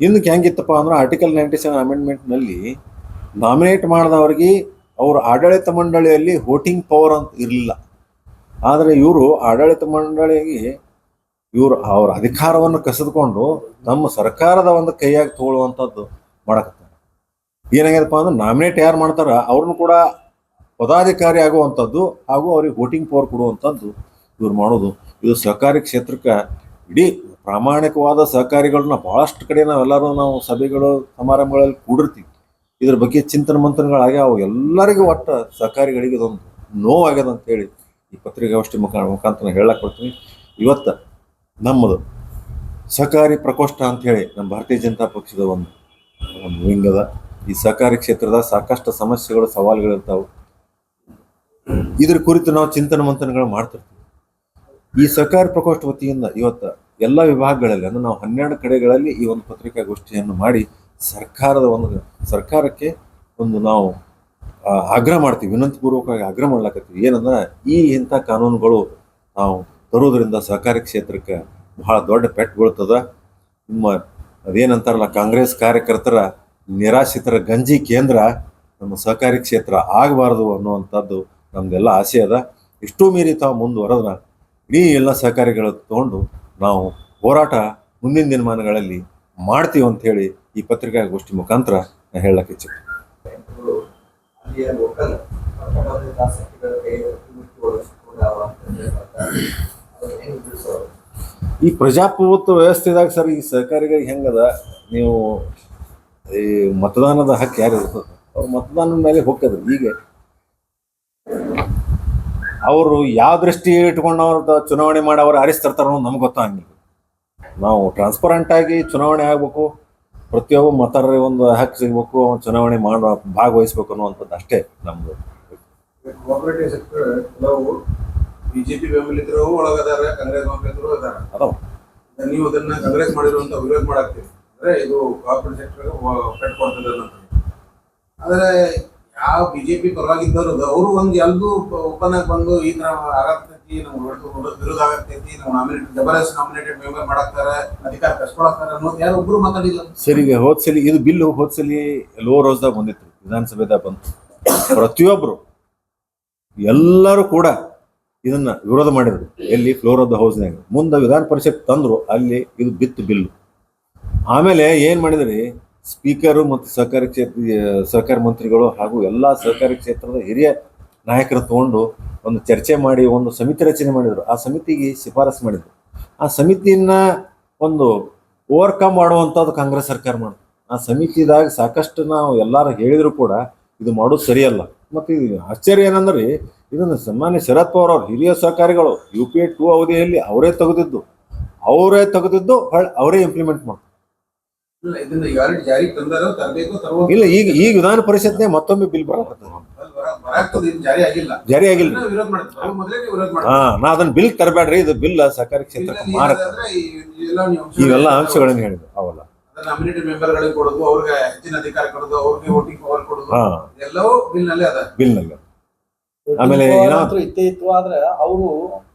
ಇನ್ನಕ್ಕೆ ಹೆಂಗಿತ್ತಪ್ಪ ಅಂದ್ರೆ ಆರ್ಟಿಕಲ್ 97 ಅಮೆಂಡ್ಮೆಂಟ್ನಲ್ಲಿ ನಾಮಿನೇಟ್ ಮಾಡಿದವ್ರಿಗೆ ಅವ್ರ ಆಡಳಿತ ಮಂಡಳಿಯಲ್ಲಿ ವೋಟಿಂಗ್ ಪವರ್ ಅಂತ ಇರಲಿಲ್ಲ. ಆದರೆ ಇವರು ಆಡಳಿತ ಮಂಡಳಿಗೆ ಅವ್ರ ಅಧಿಕಾರವನ್ನು ಕಸಿದುಕೊಂಡು ನಮ್ಮ ಸರ್ಕಾರದ ಒಂದು ಕೈಯಾಗಿ ತಗೊಳ್ಳುವಂಥದ್ದು ಮಾಡಕತ್ತಾರೆ. ಏನಾಗ್ಯದಪ್ಪ ಅಂದ್ರೆ ನಾಮಿನೇಟ್ ಯಾರು ಮಾಡ್ತಾರ ಅವ್ರನ್ನು ಕೂಡ ಪದಾಧಿಕಾರಿ ಆಗುವಂಥದ್ದು ಹಾಗೂ ಅವ್ರಿಗೆ ವೋಟಿಂಗ್ ಪವರ್ ಕೊಡುವಂಥದ್ದು ಇವ್ರು ಮಾಡೋದು. ಇದು ಸಹಕಾರಿ ಕ್ಷೇತ್ರಕ್ಕೆ ಇಡೀ ಪ್ರಾಮಾಣಿಕವಾದ ಸಹಕಾರಿಗಳನ್ನ ಭಾಳಷ್ಟು ಕಡೆ ನಾವು ಸಭೆಗಳು ಸಮಾರಂಭಗಳಲ್ಲಿ ಕೂಡಿರ್ತೀವಿ. ಇದ್ರ ಬಗ್ಗೆ ಚಿಂತನೆ ಮಂಥನಗಳಾಗ್ಯಾವ. ಎಲ್ಲರಿಗೂ ಒಟ್ಟು ಸಹಕಾರಿಗಳಿಗೆ ಇದೊಂದು ನೋವಾಗ್ಯದ ಅಂತೇಳಿ ಈ ಪತ್ರಿಕಾಗೋಷ್ಠಿ ಮುಖಾಂತರ ಹೇಳಕ್ಕೆ ಬರ್ತೀನಿ. ಇವತ್ತು ನಮ್ಮದು ಸಹಕಾರಿ ಪ್ರಕೋಷ್ಠ ಅಂಥೇಳಿ ನಮ್ಮ ಭಾರತೀಯ ಜನತಾ ಪಕ್ಷದ ಒಂದು ವಿಂಗ್ ಅದ. ಈ ಸಹಕಾರಿ ಕ್ಷೇತ್ರದ ಸಾಕಷ್ಟು ಸಮಸ್ಯೆಗಳು ಸವಾಲುಗಳಿರ್ತಾವೆ. ಇದ್ರ ಕುರಿತು ನಾವು ಚಿಂತನೆ ಮಂಥನಗಳು ಮಾಡ್ತಿರ್ತೀವಿ. ಈ ಸಹಕಾರಿ ಪ್ರಕೋಷ್ಠ ವತಿಯಿಂದ ಇವತ್ತು ಎಲ್ಲ ವಿಭಾಗಗಳಲ್ಲಿ ಅಂದ್ರೆ ನಾವು 12 ಕಡೆಗಳಲ್ಲಿ ಈ ಒಂದು ಪತ್ರಿಕಾಗೋಷ್ಠಿಯನ್ನು ಮಾಡಿ ಸರ್ಕಾರಕ್ಕೆ ಒಂದು ನಾವು ಆಗ್ರಹ ಮಾಡ್ತೀವಿ, ವಿನಂತಿಪೂರ್ವಕವಾಗಿ ಆಗ್ರಹ ಮಾಡ್ಲಾಕತ್ತೀವಿ. ಏನಂದ್ರೆ ಇಂಥ ಕಾನೂನುಗಳು ನಾವು ತರುವುದರಿಂದ ಸಹಕಾರಿ ಕ್ಷೇತ್ರಕ್ಕೆ ಬಹಳ ದೊಡ್ಡ ಪೆಟ್ಟು ಬೀಳ್ತದ. ನಿಮ್ಮ ಅದೇನಂತಾರಲ್ಲ, ಕಾಂಗ್ರೆಸ್ ಕಾರ್ಯಕರ್ತರ ನಿರಾಶ್ರಿತರ ಗಂಜಿ ಕೇಂದ್ರ ನಮ್ಮ ಸಹಕಾರಿ ಕ್ಷೇತ್ರ ಆಗಬಾರ್ದು ಅನ್ನುವಂಥದ್ದು ನಮ್ದೆಲ್ಲ ಆಸೆ ಅದ. ಇಷ್ಟೂ ಮೀರಿ ತಾವು ಮುಂದುವರೆದ್ರೆ ಇಡೀ ಎಲ್ಲ ಸಹಕಾರಿಗಳು ತಗೊಂಡು ನಾವು ಹೋರಾಟ ಮುಂದಿನ ದಿನಮಾನಗಳಲ್ಲಿ ಮಾಡ್ತೀವಿ ಅಂತ ಹೇಳಿ ಈ ಪತ್ರಿಕಾಗೋಷ್ಠಿ ಮುಖಾಂತರ ನಾನು ಹೇಳಕ್ಕೆ ಇಚ್ಛೆ. ಈ ಪ್ರಜಾಪ್ರಭುತ್ವ ವ್ಯವಸ್ಥೆದಾಗ ಸರ್ ಈ ಸಹಕಾರಿಗಳಿಗೆ ಹೆಂಗದ, ನೀವು ಈ ಮತದಾನದ ಹಕ್ಕು ಯಾರು ಇರ್ತದೆ ಅವ್ರು ಮತದಾನದ ಮೇಲೆ ಹೋಗ್ತದ್ರಿ. ಈಗ ಅವರು ಯಾವ ದೃಷ್ಟಿ ಇಟ್ಕೊಂಡು ಅವ್ರ ಚುನಾವಣೆ ಮಾಡಿ ಅವ್ರು ಆರಿಸ್ತಿರ್ತಾರ ಅನ್ನೋದು ನಮ್ಗೆ ಗೊತ್ತಾಗಿಲ್ಲ. ನಾವು ಟ್ರಾನ್ಸ್ಪರೆಂಟ್ ಆಗಿ ಚುನಾವಣೆ ಆಗ್ಬೇಕು, ಪ್ರತಿಯೊಬ್ಬ ಮತದಾರರಿಗೆ ಒಂದು ಹಕ್ಕು ಸಿಗ್ಬೇಕು, ಚುನಾವಣೆ ಮಾಡೋ ಭಾಗವಹಿಸ್ಬೇಕು ಅನ್ನುವಂಥದ್ದು ಅಷ್ಟೇ ನಮ್ದು. ಕೋಆಪರೇಟಿವ್ ಸೆಕ್ಟರ್ ಕೆಲವು ಬಿಜೆಪಿ ಬೆಂಬಲಿತರು ಒಳಗದಾರ, ಕಾಂಗ್ರೆಸ್ ಬೆಂಬಲಿತರು ಅದಾರ. ನೀವು ಅದನ್ನ ಕಾಂಗ್ರೆಸ್ ಮಾಡಿರುವಂತ ವಿರೋಧ ಮಾಡಾಕ್ತೀವಿ ಅಂದ್ರೆ ಇದು ಕೋಆಪರೇಟಿವ್ ಸೆಕ್ಟರ್ ಪೆಟ್ಟು ಕೊಡ್ತದೆ ಅಂತ. ಆದ್ರೆ ಯಾವ ಬಿಜೆಪಿ ಪರವಾಗಿದ್ದವರು ಅವರು ಒಂದು ಎಲ್ದು ಓಪನ್ ಆಗಿ ಬಂದು ಈ ತರ ಆಗತೈತಿ, ನಾವು ವಿರೋಧ ಆಗತೈತಿ, ನಾವು ಜಬರ್ದಸ್ತ್ ನಾಮಿನೇಟೆಡ್ ಮೆಂಬರ್ ಮಾಡಾಕ್ತಾರೆ, ಅಧಿಕಾರ ಕಸ್ಕೊಳಕ್ತಾರೆ ಅನ್ನೋದು ಯಾರು ಒಬ್ರು ಮಾತಾಡಿಲ್ಲ. ಸರಿಗೆ ಹೋದ್ಸಲಿ ಇದು ಬಿಲ್ಲು ಹೋದ್ಸಲಿ ಲೋ ರೋಸ್ದಾಗ ಬಂದಿತ್ತು, ವಿಧಾನಸಭೆದಾಗ ಬಂತು. ಪ್ರತಿಯೊಬ್ರು ಎಲ್ಲರೂ ಕೂಡ ಇದನ್ನ ವಿರೋಧ ಮಾಡಿದ್ರು. ಎಲ್ಲಿ ಫ್ಲೋರ್ ಆಫ್ ದ ಹೌಸ್ನಾಗ. ಮುಂದೆ ವಿಧಾನ ಪರಿಷತ್ ತಂದ್ರು, ಅಲ್ಲಿ ಇದು ಬಿತ್ತು ಬಿಲ್ಲು. ಆಮೇಲೆ ಏನ್ ಮಾಡಿದ್ರಿ, ಸ್ಪೀಕರು ಮತ್ತು ಸಹಕಾರಿ ಮಂತ್ರಿಗಳು ಹಾಗೂ ಎಲ್ಲ ಸಹಕಾರಿ ಕ್ಷೇತ್ರದ ಹಿರಿಯ ನಾಯಕರು ತಗೊಂಡು ಒಂದು ಚರ್ಚೆ ಮಾಡಿ ಒಂದು ಸಮಿತಿ ರಚನೆ ಮಾಡಿದ್ರು. ಆ ಸಮಿತಿಗೆ ಶಿಫಾರಸು ಮಾಡಿದ್ರು. ಆ ಸಮಿತಿಯನ್ನ ಒಂದು ಓವರ್ಕಮ್ ಮಾಡುವಂಥದ್ದು ಕಾಂಗ್ರೆಸ್ ಸರ್ಕಾರ ಮಾಡಿದ್ರು. ಆ ಸಮಿತಿದಾಗ ಸಾಕಷ್ಟು ನಾವು ಎಲ್ಲರೂ ಹೇಳಿದ್ರು ಕೂಡ ಇದು ಮಾಡೋದು ಸರಿಯಲ್ಲ. ಮತ್ತು ಇದು ಆಶ್ಚರ್ಯ ಏನಂದ್ರೆ, ಇದನ್ನು ಸಾಮಾನ್ಯ ಶರದ್ ಪವಾರ್ ಅವರು ಹಿರಿಯ ಸಹಕಾರಿಗಳು UPA 2 ಅವಧಿಯಲ್ಲಿ ಅವರೇ ತೆಗೆದಿದ್ದು ಅವರೇ ಇಂಪ್ಲಿಮೆಂಟ್ ಮಾಡ್ತಾರೆ. ಇಲ್ಲ, ಈಗ ವಿಧಾನ ಪರಿಷತ್ನೇ ಮತ್ತೊಮ್ಮೆ ಬಿಲ್ ಜಾರಿ ಆಗಿಲ್ಲ. ನಾ ಅದನ್ನ ಬಿಲ್ ತರಬೇಡ್ರಿ, ಇದು ಬಿಲ್ ಸಹಕಾರಿ ಕ್ಷೇತ್ರಕ್ಕೆ ಮಾರಕ ಇವೆಲ್ಲ ಅಂಶಗಳನ್ನ ಹೇಳಿದ್ರು. ಅವಲ್ಲ ಬಿಲ್ನಲ್ಲಿ ಆಮೇಲೆ ಇತ್ತು. ಆದ್ರೆ ಅವರು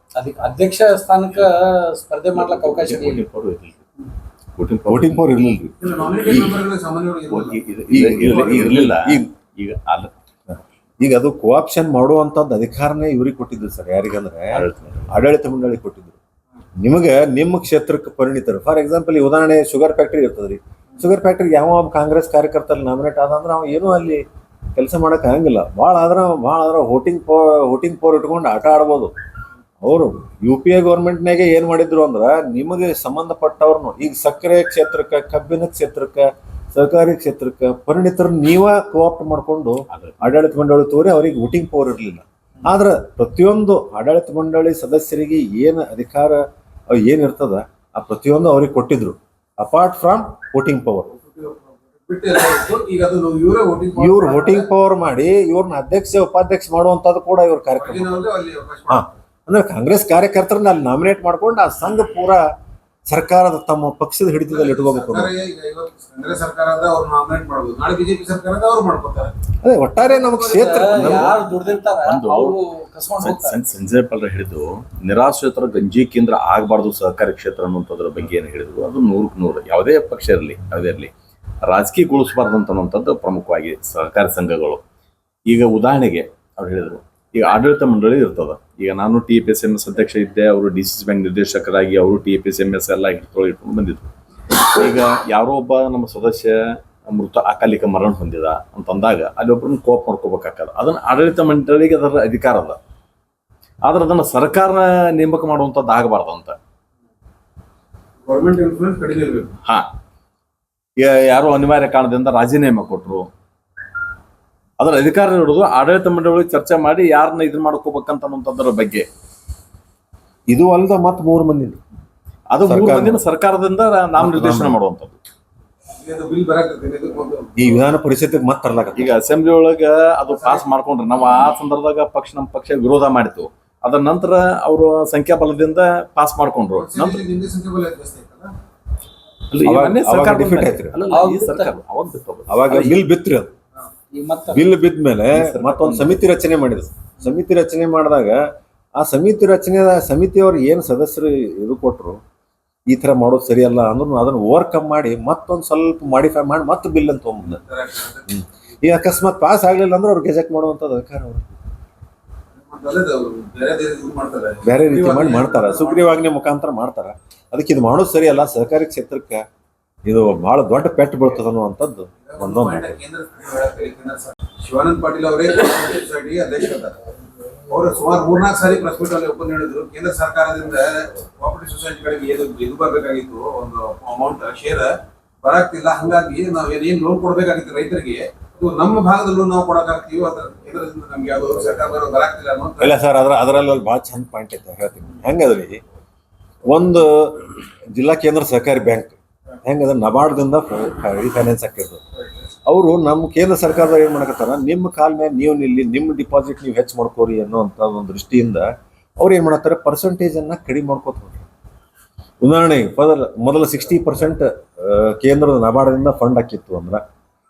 ಅಧ್ಯಕ್ಷ ಸ್ಥಾನಕ್ಕೆ ಸ್ಪರ್ಧೆ ಮಾಡ್ಲಿಕ್ಕೆ ಅವಕಾಶ ವೋಟಿಂಗ್ ಪವರ್ ಇರ್ಲಿಲ್ಲ. ಈಗ ಅದು ಕೋಆಪ್ಷನ್ ಮಾಡುವಂತದ್ದು ಅಧಿಕಾರನೇ ಇವ್ರಿಗೆ ಕೊಟ್ಟಿದ್ರು ಸರ್. ಯಾರಿಗಂದ್ರೆ ಆಡಳಿತ ಮಂಡಳಿ ಕೊಟ್ಟಿದ್ರು. ನಿಮಗೆ ನಿಮ್ಮ ಕ್ಷೇತ್ರಕ್ಕೆ ಪರಿಣಿತರು, ಫಾರ್ ಎಕ್ಸಾಂಪಲ್ ಈ ಉದಾಹರಣೆ ಶುಗರ್ ಫ್ಯಾಕ್ಟ್ರಿ ಇರ್ತದ್ರಿ. ಶುಗರ್ ಫ್ಯಾಕ್ಟ್ರಿಗೆ ಯಾವ ಕಾಂಗ್ರೆಸ್ ಕಾರ್ಯಕರ್ತಲ್ಲಿ ನಾಮಿನೇಟ್ ಆದಂದ್ರೆ ಅವ ಏನೂ ಅಲ್ಲಿ ಕೆಲಸ ಮಾಡಕ್ ಆಗಂಗಿಲ್ಲ. ಭಾಳ ಆದ್ರೆ ವೋಟಿಂಗ್ ಪವರ್ ಇಟ್ಕೊಂಡು ಆಟ ಆಡ್ಬೋದು. ಅವರು UPA ಗೌರ್ಮೆಂಟ್ನಾಗೆ ಏನ್ ಮಾಡಿದ್ರು ಅಂದ್ರ, ನಿಮಗೆ ಸಂಬಂಧಪಟ್ಟವ್ರನ್ನು ಈಗ ಸಕ್ಕರೆ ಕ್ಷೇತ್ರಕ್ಕೆ, ಕಬ್ಬಿನ ಕ್ಷೇತ್ರಕ್ಕೆ, ಸಹಕಾರಿ ಕ್ಷೇತ್ರಕ್ಕೆ ಪರಿಣಿತರು ನೀವ ಕೋಆಪ್ಟ್ ಮಾಡ್ಕೊಂಡು ಆಡಳಿತ ಮಂಡಳಿ ತೋರಿ ಅವ್ರಿಗೆ ವೋಟಿಂಗ್ ಪವರ್ ಇರಲಿಲ್ಲ. ಆದ್ರೆ ಪ್ರತಿಯೊಂದು ಆಡಳಿತ ಮಂಡಳಿ ಸದಸ್ಯರಿಗೆ ಏನು ಅಧಿಕಾರ ಏನಿರ್ತದ ಆ ಪ್ರತಿಯೊಂದು ಅವ್ರಿಗೆ ಕೊಟ್ಟಿದ್ರು, ಅಪಾರ್ಟ್ ಫ್ರಮ್ ವೋಟಿಂಗ್ ಪವರ್. ಇವ್ರು ವೋಟಿಂಗ್ ಪವರ್ ಮಾಡಿ ಇವ್ರನ್ನ ಅಧ್ಯಕ್ಷ ಉಪಾಧ್ಯಕ್ಷ ಮಾಡುವಂತದ್ದು ಕೂಡ ಇವ್ರ ಕಾರ್ಯಕ್ರಮ. ಅಂದ್ರೆ ಕಾಂಗ್ರೆಸ್ ಕಾರ್ಯಕರ್ತರನ್ನ ಅಲ್ಲಿ ನಾಮಿನೇಟ್ ಮಾಡ್ಕೊಂಡು ಆ ಸಂಘ ಪೂರ ಸರ್ಕಾರದ ತಮ್ಮ ಪಕ್ಷದ ಹಿಡಿತದಲ್ಲಿ ಇಟ್ಕೋಬೇಕು. ಅದೇ ಒಟ್ಟಾರೆ ನಮ್ಮ ಕ್ಷೇತ್ರ ಸಂಜಯ್ ಪಾಲ್ರ ಹಿಡಿದು ನಿರಾಶ್ರಿತರ ಗಂಜಿ ಕೇಂದ್ರ ಆಗಬಾರ್ದು ಸಹಕಾರಿ ಕ್ಷೇತ್ರ ಅನ್ನುವಂಥದ್ರ ಬಗ್ಗೆ ಏನು ಹೇಳಿದ್ರು, ಅದು 100ಕ್ಕೆ 100 ಯಾವುದೇ ಪಕ್ಷ ಇರಲಿ ಯಾವುದೇ ಇರಲಿ ರಾಜಕೀಯಗೊಳಿಸಬಾರ್ದು ಅನ್ನುವಂಥದ್ದು ಪ್ರಮುಖವಾಗಿ ಸಹಕಾರಿ ಸಂಘಗಳು. ಈಗ ಉದಾಹರಣೆಗೆ ಅವ್ರು ಹೇಳಿದ್ರು, ಈಗ ಆಡಳಿತ ಮಂಡಳಿ ಇರ್ತದ. ಈಗ ನಾನು TPSMS ಅಧ್ಯಕ್ಷ ಇದ್ದೆ, ಅವರು DCC ಬ್ಯಾಂಕ್ ನಿರ್ದೇಶಕರಾಗಿ ಅವರು TPSMS ಎಲ್ಲ ಇಟ್ಕೊಂಡು ಬಂದಿದ್ರು. ಈಗ ಯಾರೋ ಒಬ್ಬ ನಮ್ಮ ಸದಸ್ಯ ಅಕಾಲಿಕ ಮರಣ ಹೊಂದಿದ ಅಂತಂದಾಗ ಅಲ್ಲಿ ಒಬ್ಬರನ್ನ ಕೋಪ್ ಮಾಡ್ಕೋಬೇಕಾಗ್ತದೆ. ಅದನ್ನ ಆಡಳಿತ ಮಂಡಳಿಗೆ ಅದರ ಅಧಿಕಾರ ಅದ, ಆದ್ರೆ ಅದನ್ನ ಸರ್ಕಾರ ನೇಮಕ ಮಾಡುವಂಥದ್ದು ಆಗಬಾರ್ದು ಅಂತ. ಗೌರ್ಮೆಂಟ್ ಇನ್ಫ್ಲೂಯೆನ್ಸ್ ಕಡಿಮೆ ಇರಬೇಕು. ಹಾ, ಯಾರೋ ಅನಿವಾರ್ಯ ಕಾರಣದಿಂದ ರಾಜೀನಾಮೆ ಕೊಟ್ಟರು, ಅದರ ಅಧಿಕಾರ ಹಿಡಿದು ಆಡಳಿತ ಮಂಡಳಿ ಚರ್ಚೆ ಮಾಡಿ ಯಾರನ್ನ ಇದನ್ನ ಮಾಡ್ಕೋಬೇಕಂತ ಅನ್ನೋಂಥದ್ರ ಬಗ್ಗೆ. ಇದು ಅಲ್ದ ಮತ್ 3 ಮಂದಿ ಅದು 3 ಮಂದಿನ ಸರ್ಕಾರದಿಂದ ನಾಮನಿರ್ದೇಶನ ಮಾಡುವಂಥದ್ದು. ಬಿಲ್ ಬರಾಕತ್ತೇನೆ ಇದು ಒಂದು ಈ ವಿಧಾನ ಪರಿಷತ್ತಿಗೆ ಮತ್ತೆ ತರ್ಲಾಕತ್ತ. ಈಗ ಅಸೆಂಬ್ಲಿ ಒಳಗ ಅದು ಪಾಸ್ ಮಾಡ್ಕೊಂಡ್ರೆ ನಾವು ಆ ಸಂದರ್ಭದಾಗ ನಮ್ಮ ಪಕ್ಷ ವಿರೋಧ ಮಾಡಿತು. ಅದರ ನಂತರ ಅವರು ಸಂಖ್ಯಾಬಲದಿಂದ ಪಾಸ್ ಮಾಡ್ಕೊಂಡ್ರು. ನಂತರ ನಿಂದೆ ಸಂಖ್ಯೆ ಬಲ ಜಾಸ್ತಿ ಆಯ್ತಲ್ಲ. ಸರ್ಕಾರ ಡಿಫಿಟ್ ಆಯ್ತ್ರಿ. ಅವಾಗ ಬಿಲ್ ಬಿತ್ರಿ. ಅದು ಈಗ ಮತ್ತೆ ಬಿಲ್ ಬಿದ್ಮೇಲೆ ಮತ್ತೊಂದು ಸಮಿತಿ ರಚನೆ ಮಾಡಿದ್ರು. ಸಮಿತಿ ರಚನೆ ಮಾಡಿದಾಗ ಆ ಸಮಿತಿಯವ್ರು ಏನು ಸದಸ್ಯರು ಇದು ಕೊಟ್ಟರು, ಈ ತರ ಮಾಡೋದು ಸರಿಯಲ್ಲ ಅಂದ್ರೂ ಅದನ್ನ ಓವರ್ಕಮ್ ಮಾಡಿ ಮತ್ತೊಂದು ಸ್ವಲ್ಪ ಮಾಡಿಫೈ ಮಾಡಿ ಮತ್ತೆ ಬಿಲ್ ಅಂತ ತೊಗೊಂಬಂದ. ಈಗ ಅಕಸ್ಮಾತ್ ಪಾಸ್ ಆಗ್ಲಿಲ್ಲ ಅಂದ್ರೆ ಅವ್ರು ಗೆಜೆಟ್ ಮಾಡುವಂಥದ್ದು ಅಧಿಕಾರ ಅವರು ಬೇರೆ ರೀತಿ ಮಾಡಿ ಮಾಡ್ತಾರ, ಸುಗ್ರೀವಾಜ್ಞೆ ಮುಖಾಂತರ ಮಾಡ್ತಾರ. ಅದಕ್ಕೆ ಇದು ಮಾಡೋದು ಸರಿಯಲ್ಲ, ಸಹಕಾರಿ ಕ್ಷೇತ್ರಕ್ಕೆ ಇದು ಬಹಳ ದೊಡ್ಡ ಪೆಟ್ಟು ಬೀಳ್ತದ ಅನ್ನುವಂಥದ್ದು ಒಂದೊಂದು. ಶಿವಾನಂದ ಪಾಟೀಲ್ ಅವರೇ ಸೊಸೈಟಿ ಅಧ್ಯಕ್ಷರಾದ ಅವರು ಸುಮಾರು 3-4 ಸಾರಿ ಪ್ರೆಸ್ ಮೀಟ್ ಅಲ್ಲಿ ಓಪನ್ ಹೇಳಿದ್ರು, ಕೇಂದ್ರ ಸರ್ಕಾರದಿಂದ ಕೋಆಪರೇಟಿವ್ ಸೊಸೈಟಿಗಳಿಗೆ ಇದು ಬರ್ಬೇಕಾಗಿತ್ತು, ಒಂದು ಅಮೌಂಟ್ ಶೇರ್ ಬರಾಕ್ತಿಲ್ಲ, ಹಂಗಾಗಿ ನಾವ್ ಏನ್ ಲೋನ್ ಕೊಡ್ಬೇಕಾಗಿತ್ತು ರೈತರಿಗೆ, ಅದು ನಮ್ಮ ಭಾಗದಲ್ಲೂ ನಾವು ಕೊಡಕ್ಕಾಗ್ತೀವಿ, ಇದರಿಂದ ನಮ್ಗೆ ಯಾವ್ದು ಸರ್ಕಾರ ಬರಾಕ್ತಿಲ್ಲ ಅನ್ನೋ. ಇಲ್ಲ ಸರ್, ಅದರಲ್ಲಿ ಭಾಳ ಚಂದ ಪಾಯಿಂಟ್ ಐತೆ ಹೇಳ್ತೀನಿ. ಹೆಂಗದ್ರಿ, ಒಂದು ಜಿಲ್ಲಾ ಕೇಂದ್ರ ಸಹಕಾರಿ ಬ್ಯಾಂಕ್ ಹೆಂಗದ ನಬಾರ್ಡ್ದಿಂದ ಫೈನಾನ್ಸ್ ಹಾಕಿರ್ತದೆ. ಅವರು ನಮ್ಮ ಕೇಂದ್ರ ಸರ್ಕಾರದವ್ರು ಏನು ಮಾಡಕತ್ತಾರ, ನಿಮ್ಮ ಕಾಲ ಮೇಲೆ ನೀವು ನಿಲ್ಲಿ, ನಿಮ್ಮ ಡಿಪಾಸಿಟ್ ನೀವು ಹೆಚ್ಚು ಮಾಡ್ಕೋರಿ ಅನ್ನೋಂಥ ಒಂದು ದೃಷ್ಟಿಯಿಂದ ಅವ್ರು ಏನು ಮಾಡತ್ತಾರೆ, ಪರ್ಸೆಂಟೇಜನ್ನು ಕಡಿಮೆ ಮಾಡ್ಕೋತ ಹೋಗ್ತಾರೆ. ಉದಾಹರಣೆಗೆ ಮೊದಲು 60% ಕೇಂದ್ರದ ನಬಾರ್ಡ್ದಿಂದ ಫಂಡ್ ಹಾಕಿತ್ತು ಅಂದ್ರೆ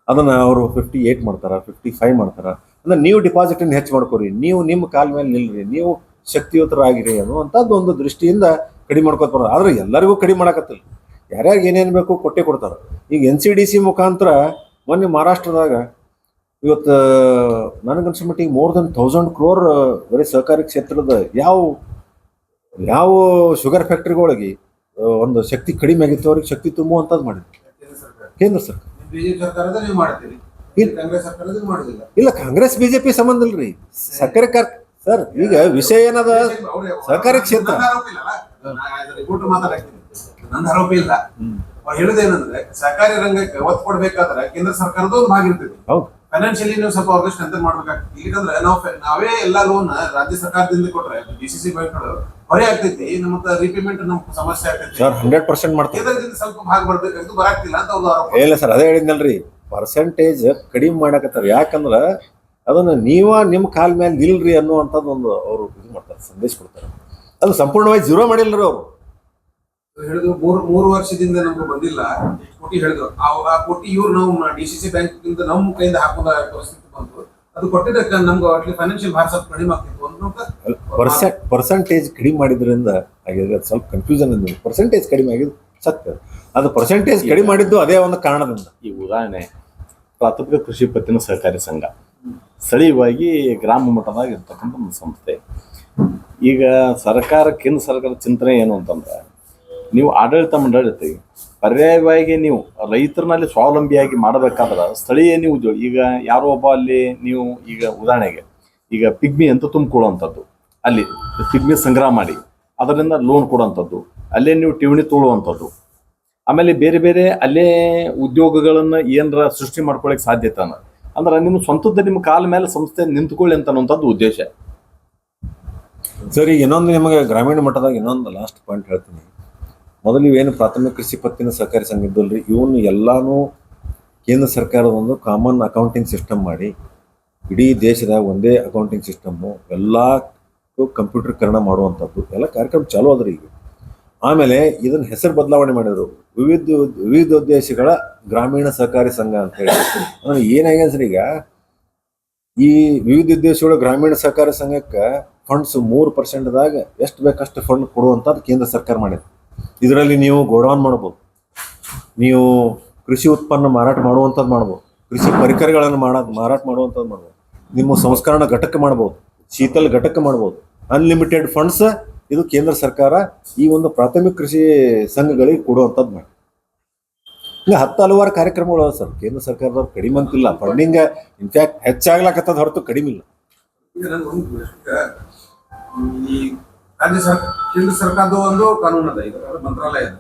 ಅದನ್ನು ಅವರು 58 ಮಾಡ್ತಾರೆ, 55 ಮಾಡ್ತಾರೆ. ಅಂದ್ರೆ ನೀವು ಡಿಪಾಸಿಟನ್ನು ಹೆಚ್ಚು ಮಾಡ್ಕೋರಿ, ನೀವು ನಿಮ್ಮ ಕಾಲ ಮೇಲೆ ನಿಲ್ರಿ, ನೀವು ಶಕ್ತಿಯುತರಾಗಿರಿ ಅನ್ನುವಂಥದ್ದು ಒಂದು ದೃಷ್ಟಿಯಿಂದ ಕಡಿಮೆ ಮಾಡ್ಕೋತ ಬರೋದು. ಆದ್ರೆ ಎಲ್ಲರಿಗೂ ಕಡಿಮೆ ಮಾಡಕತ್ತಿಲ್ಲ, ಯಾರ್ಯಾರಿಗೆ ಏನೇನು ಬೇಕು ಕೊಟ್ಟೆ ಕೊಡ್ತಾರೆ. ಈಗ NCDC ಮುಖಾಂತರ ಮೊನ್ನೆ ಮಹಾರಾಷ್ಟ್ರದಾಗ ಇವತ್ತು ನನಗನ್ಸೋ ಮಟ್ಟಿಗೆ more than 1000 crore ಬರೀ ಸಹಕಾರಿ ಕ್ಷೇತ್ರದ ಯಾವ ಶುಗರ್ ಫ್ಯಾಕ್ಟ್ರಿಗಳಿಗೆ ಒಂದು ಶಕ್ತಿ ಕಡಿಮೆ ಆಗಿತ್ತು ಅವ್ರಿಗೆ ಶಕ್ತಿ ತುಂಬುವಂಥದ್ದು ಮಾಡಿದ್ರು ಕೇಂದ್ರ ಸರ್ಕಾರ. ಬಿಜೆಪಿ ಸರ್ಕಾರದ ನೀವು ಮಾಡ್ತೀರಿ, ಕಾಂಗ್ರೆಸ್ ಸರ್ಕಾರದಲ್ಲಿ ಮಾಡುದಿಲ್ಲ. ಇಲ್ಲ, ಕಾಂಗ್ರೆಸ್ ಬಿಜೆಪಿ ಸಂಬಂಧ ಇಲ್ರಿ, ಸಕ್ಕರೆ ಸರ್ ಈಗ ವಿಷಯ ಏನದ, ಸಹಕಾರಿ ಕ್ಷೇತ್ರ ರಿಪೋರ್ಟ್ ಮಾತಾಡ್ತೀನಿ, ನನ್ನ ಆರೋಪ ಇಲ್ಲ. ಅವ್ರು ಹೇಳುದೇನಂದ್ರೆ ಸಹಕಾರಿ ರಂಗಕ್ಕೆ ಒತ್ತು ಕೊಡ್ಬೇಕಾದ್ರೆ ಕೇಂದ್ರ ಸರ್ಕಾರದ ಒಂದು ಭಾಗ ಇರ್ತದೆ. ಹೌದು, ಫೈನಾನ್ಷಿಯಲಿ ನೀವು ಸ್ವಲ್ಪ ಅವ್ರಿಗೆ ಸ್ಟ್ರೆಂಥನ್ ಮಾಡ್ಬೇಕಾಗ್ತದೆ. ಇಲ್ಲಂದ್ರೆ ನಾವೇ ಎಲ್ಲಾ ಲೋನ್ ರಾಜ್ಯ ಸರ್ಕಾರದಿಂದ ಕೊಟ್ರೆ DCC ಬ್ಯಾಂಕ್ಗಳು ಹೊರೆ ಆಗ್ತೈತಿ, ನಮ್ಮ ರೀಪೇಮೆಂಟ್ ನಮ್ಗೆ ಸಮಸ್ಯೆ ಆಗ್ತೈತಿ. ಸರ್ 100% ಮಾಡ್ತಾರೆ. ಕೇಂದ್ರದಿಂದ ಸ್ವಲ್ಪ ಭಾಗ ಬರ್ಬೇಕಾಗ್ತದೆ, ಬರಾಕ್ತಿಲ್ಲ ಅಂತ ಅವ್ರ ಆರೋಪ. ಇಲ್ಲ ಸರ್, ಅದೇ ಹೇಳಿದ್ನಲ್ರಿ, ಪರ್ಸೆಂಟೇಜ್ ಕಡಿಮೆ ಮಾಡಕತ್ತಾರ. ಯಾಕಂದ್ರ ಅದನ್ನ ನಿಮ್ಮ ಕಾಲ ಮೇಲೆ ನಿಲ್ರಿ ಅನ್ನುವಂಥದ್ದು ಒಂದು ಅವರು ಇದು ಮಾಡ್ತಾರೆ, ಸಂದೇಶ ಕೊಡ್ತಾರೆ. ಅದು ಸಂಪೂರ್ಣವಾಗಿ ಜೀರೋ ಮಾಡಿಲ್ರಿ ಅವರು. ಹೇಳಿದ್ರು 3 ವರ್ಷದಿಂದ ನಮ್ಗೆ ಬಂದಿಲ್ಲ, ಎಷ್ಟು ಕೋಟಿ ಹೇಳಿದ್ರು, ಆ ಕೋಟಿ ಇವ್ರು ನಾವು DCC ಬ್ಯಾಂಕ್ ನಮ್ಮ ಕೈಯಿಂದ ಹಾಕೊಂಡ ಪರಿಸ್ಥಿತಿ ಬಂತು. ಅದು ಕೊಟ್ಟಿದ್ದಕ್ಕೆ ನಮ್ಗೆ ಅಟ್ಲಿ ಫೈನಾನ್ಷಿಯಲ್ ಭಾರ ಸ್ವಲ್ಪ ಕಡಿಮೆ ಆಗ್ತಿತ್ತು ಅಂತ. ಪರ್ಸೆಂಟೇಜ್ ಕಡಿಮೆ ಮಾಡಿದ್ರಿಂದ ಆಗಿದ್ರೆ ಸ್ವಲ್ಪ ಕನ್ಫ್ಯೂಷನ್ ಇದೆ. ಪರ್ಸೆಂಟೇಜ್ ಕಡಿಮೆ ಆಗಿದ್ದು ಸತ್ಯ, ಅದು ಪರ್ಸೆಂಟೇಜ್ ಕಡಿಮೆ ಮಾಡಿದ್ದು ಅದೇ ಒಂದು ಕಾರಣದಿಂದ. ಈ ಉದಾಹರಣೆ ಪ್ರಾಥಮಿಕ ಕೃಷಿ ಪತ್ತಿನ ಸಹಕಾರಿ ಸಂಘ ಸ್ಥಳೀಯವಾಗಿ ಗ್ರಾಮ ಮಟ್ಟದಾಗ ಇರ್ತಕ್ಕಂಥ ಒಂದು ಸಂಸ್ಥೆ. ಈಗ ಕೇಂದ್ರ ಸರ್ಕಾರದ ಚಿಂತನೆ ಏನು ಅಂತಂದ್ರೆ, ನೀವು ಆಡಳಿತ ಮಂಡಳಿ ಇರ್ತೀವಿ, ಪರ್ಯಾಯವಾಗಿ ನೀವು ರೈತರನಲ್ಲಿ ಸ್ವಾವಲಂಬಿಯಾಗಿ ಮಾಡಬೇಕಾದ್ರೆ ಸ್ಥಳೀಯ ನೀವು ಈಗ ಯಾರೋ ಒಬ್ಬ ಅಲ್ಲಿ ನೀವು ಈಗ ಉದಾಹರಣೆಗೆ ಈಗ ಪಿಗ್ಮಿ ಅಂತ ತುಂಬಿಕೊಳ್ಳುವಂಥದ್ದು, ಅಲ್ಲಿ ಪಿಗ್ಮಿ ಸಂಗ್ರಹ ಮಾಡಿ ಅದರಿಂದ ಲೋನ್ ಕೊಡುವಂಥದ್ದು, ಅಲ್ಲೇ ನೀವು ಟಿವಣಿ ತೋಳುವಂಥದ್ದು, ಆಮೇಲೆ ಬೇರೆ ಬೇರೆ ಅಲ್ಲೇ ಉದ್ಯೋಗಗಳನ್ನು ಏನರ ಸೃಷ್ಟಿ ಮಾಡ್ಕೊಳ್ಳಿಕ್ಕೆ ಸಾಧ್ಯತೆ ಅಂದ್ರೆ ನಿಮ್ಮ ಸ್ವಂತದ ನಿಮ್ಮ ಕಾಲ ಮೇಲೆ ಸಂಸ್ಥೆ ನಿಂತ್ಕೊಳ್ಳಿ ಅಂತ ಅನ್ನೋಂಥದ್ದು ಉದ್ದೇಶ. ಸರಿ, ಇನ್ನೊಂದು ನಿಮಗೆ ಗ್ರಾಮೀಣ ಮಟ್ಟದಾಗ ಇನ್ನೊಂದು ಲಾಸ್ಟ್ ಪಾಯಿಂಟ್ ಹೇಳ್ತೀನಿ. ಮೊದಲು ಇವೇನು ಪ್ರಾಥಮಿಕ ಕೃಷಿ ಪತ್ತಿನ ಸಹಕಾರಿ ಸಂಘ ಇದ್ದಲ್ರಿ, ಇವನು ಎಲ್ಲಾನು ಕೇಂದ್ರ ಸರ್ಕಾರದ ಒಂದು ಕಾಮನ್ ಅಕೌಂಟಿಂಗ್ ಸಿಸ್ಟಮ್ ಮಾಡಿ ಇಡೀ ದೇಶದ ಒಂದೇ ಅಕೌಂಟಿಂಗ್ ಸಿಸ್ಟಮ್ಮು ಎಲ್ಲಕ್ಕೂ ಕಂಪ್ಯೂಟರ್ಕರಣ ಮಾಡುವಂಥದ್ದು ಎಲ್ಲ ಕಾರ್ಯಕ್ರಮ ಚಾಲೂ ಅದ್ರಿ ಈಗ. ಆಮೇಲೆ ಇದನ್ನ ಹೆಸರು ಬದಲಾವಣೆ ಮಾಡಿದ್ರು, ವಿವಿಧೋದ್ದೇಶಗಳ ಗ್ರಾಮೀಣ ಸಹಕಾರಿ ಸಂಘ ಅಂತ ಹೇಳಿ. ಅಂದ್ರೆ ಏನಾಗ್ಯದ ಸರ್, ಈಗ ಈ ವಿವಿಧ ಉದ್ದೇಶಗಳ ಗ್ರಾಮೀಣ ಸಹಕಾರಿ ಸಂಘಕ್ಕೆ ಫಂಡ್ಸ್ 3%ದಾಗ ಎಷ್ಟು ಬೇಕಷ್ಟು ಫಂಡ್ ಕೊಡುವಂಥದ್ದು ಕೇಂದ್ರ ಸರ್ಕಾರ ಮಾಡಿದೆ. ಇದರಲ್ಲಿ ನೀವು ಗೋಡೌನ್ ಮಾಡ್ಬೋದು, ನೀವು ಕೃಷಿ ಉತ್ಪನ್ನ ಮಾರಾಟ ಮಾಡುವಂಥದ್ದು ಮಾಡ್ಬೋದು, ಕೃಷಿ ಪರಿಕರಗಳನ್ನು ಮಾರಾಟ ಮಾಡುವಂಥದ್ದು ಮಾಡ್ಬೋದು, ನಿಮ್ಮ ಸಂಸ್ಕರಣ ಘಟಕ ಮಾಡ್ಬೋದು, ಶೀತಲ್ ಘಟಕ ಮಾಡ್ಬೋದು. ಅನ್ಲಿಮಿಟೆಡ್ ಫಂಡ್ಸ್ ಇದು ಕೇಂದ್ರ ಸರ್ಕಾರ ಈ ಒಂದು ಪ್ರಾಥಮಿಕ ಕೃಷಿ ಸಂಘಗಳಿಗೆ ಕೊಡುವಂಥದ್ದು ಮಾಡಿ. ಈಗ ಹಲವಾರು ಕಾರ್ಯಕ್ರಮಗಳು ಅದಾವ ಸರ್. ಕೇಂದ್ರ ಸರ್ಕಾರದವ್ರು ಕಡಿಮೆ ಅಂತಿಲ್ಲ, ಫಂಡಿಂಗ್ ಇನ್ಫ್ಯಾಕ್ಟ್ ಹೆಚ್ಚಾಗ್ಲಾಕತ್ತದ ಹೊರತು ಕಡಿಮೆ ಇಲ್ಲ. ಈಗ ನನ್ಗೆ ಒಂದು ಪ್ರಶ್ನೆ. ಈ ರಾಜ್ಯ ಸರ್ಕಾರ ಕೇಂದ್ರ ಸರ್ಕಾರದ ಒಂದು ಕಾನೂನು ಅದ, ಇದು ಮಂತ್ರಾಲಯ ಅದ,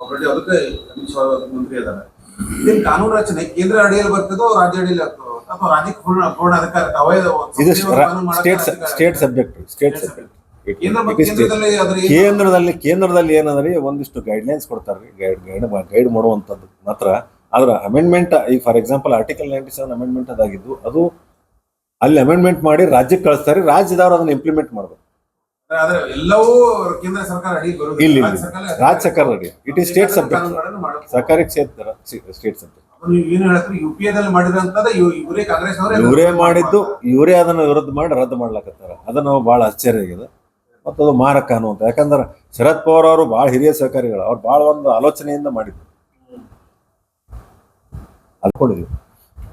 ಒಬ್ಬರೇ ಅದಕ್ಕೆ ಅಮಿತ್ ಶಾ ಅದಕ್ಕೆ ಮಂತ್ರಿ ಅದಾರ. ಇದೇನು ಕಾನೂನು ರಚನೆ ಕೇಂದ್ರ ಅಡಿಯಲ್ಲಿ ಬರ್ತದೋ ರಾಜ್ಯ ಅಡಿಯಲ್ಲಿ ಆಗ್ತದೋ ಅಥವಾ ರಾಜ್ಯಕ್ಕೆ ಪೂರ್ಣ ಅಧಿಕಾರ ಇದು ಸ್ಟೇಟ್ ಸಬ್ಜೆಕ್ಟ್. ಕೇಂದ್ರದಲ್ಲಿ ಏನಂದ್ರೆ ಒಂದಿಷ್ಟು ಗೈಡ್ಲೈನ್ಸ್ ಕೊಡ್ತಾರ್ರಿ, ಗೈಡ್ ಮಾಡುವಂಥದ್ದು ಮಾತ್ರ. ಆದ್ರೆ ಅಮೆಂಡ್ಮೆಂಟ್ ಈಗ ಫಾರ್ ಎಕ್ಸಾಂಪಲ್ ಆರ್ಟಿಕಲ್ 97 ಅಮೆಂಡ್ಮೆಂಟ್ ಅದಾಗಿದ್ದು, ಅದು ಅಲ್ಲಿ ಅಮೆಂಡ್ಮೆಂಟ್ ಮಾಡಿ ರಾಜ್ಯಕ್ಕೆ ಕಳಿಸ್ತಾರೆ, ರಾಜ್ಯದವ್ರು ಅದನ್ನ ಇಂಪ್ಲಿಮೆಂಟ್ ಮಾಡ್ಬೇಕು. ಆದ್ರೆ ಎಲ್ಲವೂ ಕೇಂದ್ರ ಸರ್ಕಾರ ಅಡಿ ಬರೋದಿಲ್ಲ. ಇಲ್ಲ ರಾಜ್ಯ ಸರ್ಕಾರ ಅಡಿ. ಇಟ್ ಈಸ್ ಸ್ಟೇಟ್ ಸಬ್ಜೆಕ್ಟ್, ಸರ್ಕಾರಿ ಕ್ಷೇತ್ರ ಸ್ಟೇಟ್ ಸಬ್ಜೆಕ್ಟ್. ನೀವು ಏನು ಹೇಳ್ತೀರಿ, ಯುಪಿಎದಲ್ಲಿ ಮಾಡಿರೋಂಥದ್ದು ಇವರೇ ಕಾಂಗ್ರೆಸ್ ಇವರೇ ಮಾಡಿದ್ದು, ಇವರೇ ಅದನ್ನ ವಿರುದ್ಧ ಮಾಡಿ ರದ್ದು ಮಾಡ್ಲಾಕತ್ತಾರ. ಅದನ್ನ ನಾವು ಬಹಳ ಆಶ್ಚರ್ಯ ಆಗಿದೆ. ಮತ್ತು ಅದು ಮಾರಕ ಅನ್ನುವಂಥ, ಯಾಕಂದ್ರೆ ಶರದ್ ಪವಾರ್ ಅವರು ಬಹಳ ಹಿರಿಯ ಸಹಕಾರಿಗಳು, ಅವ್ರು ಬಹಳ ಒಂದು ಆಲೋಚನೆಯಿಂದ ಮಾಡಿದ್ರು. ಅಲ್ಕೊಂಡಿದ್ವಿ.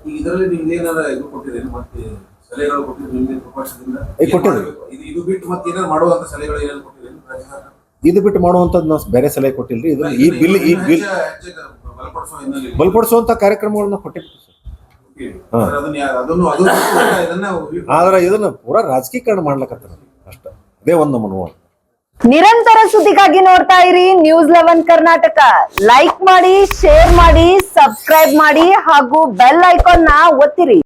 ಈಗ ಇದರಲ್ಲಿ ನಿಮ್ದು ಏನಾರ ಇದು ಕೊಟ್ಟಿದ್ದೇನೆ, ಮತ್ತೆ ಸಲಹೆಗಳು ಕೊಟ್ಟಿದ್ದು ನಿಮ್ಗೆ ಪಕ್ಷದಿಂದ ಕೊಟ್ಟಿದ್ದೀವಿ. ಇದು ಬಿಟ್ಟು ಮತ್ತೆ ಏನಾರು ಮಾಡುವಂತ ಸಲಹೆಗಳು ಏನಾದ್ರು ಕೊಟ್ಟಿದ್ದೇನೆ? ಇದು ಬಿಟ್ಟು ಮಾಡುವಂಥದ್ದು ನಾವು ಬೇರೆ ಸಲಹೆ ಕೊಟ್ಟಿಲ್ರಿ. ಇದು ಈ ಬಿಲ್ ಬಲಪಡಿಸುವಂತ ಕಾರ್ಯಕ್ರಮಗಳನ್ನ ಕೊಟ್ಟಿರ್ತೀವಿ ಸರ್. ಆದ್ರೆ ಇದನ್ನ ಪೂರಾ ರಾಜಕೀಕರಣ ಮಾಡ್ಲಕತ್ತಾರ ಅಷ್ಟ. ಅದೇ ಒಂದು ನಮ್ಮ ನೋವು. ನಿರಂತರ ಸುದ್ದಿಗಾಗಿ ನೋಡ್ತಾ ಇರಿ ನ್ಯೂಸ್ 11 ಕರ್ನಾಟಕ. ಲೈಕ್ ಮಾಡಿ, ಶೇರ್ ಮಾಡಿ, ಸಬ್ಸ್ಕ್ರೈಬ್ ಮಾಡಿ ಹಾಗೂ ಬೆಲ್ ಐಕಾನ್ ನ ಒತ್ತಿರಿ.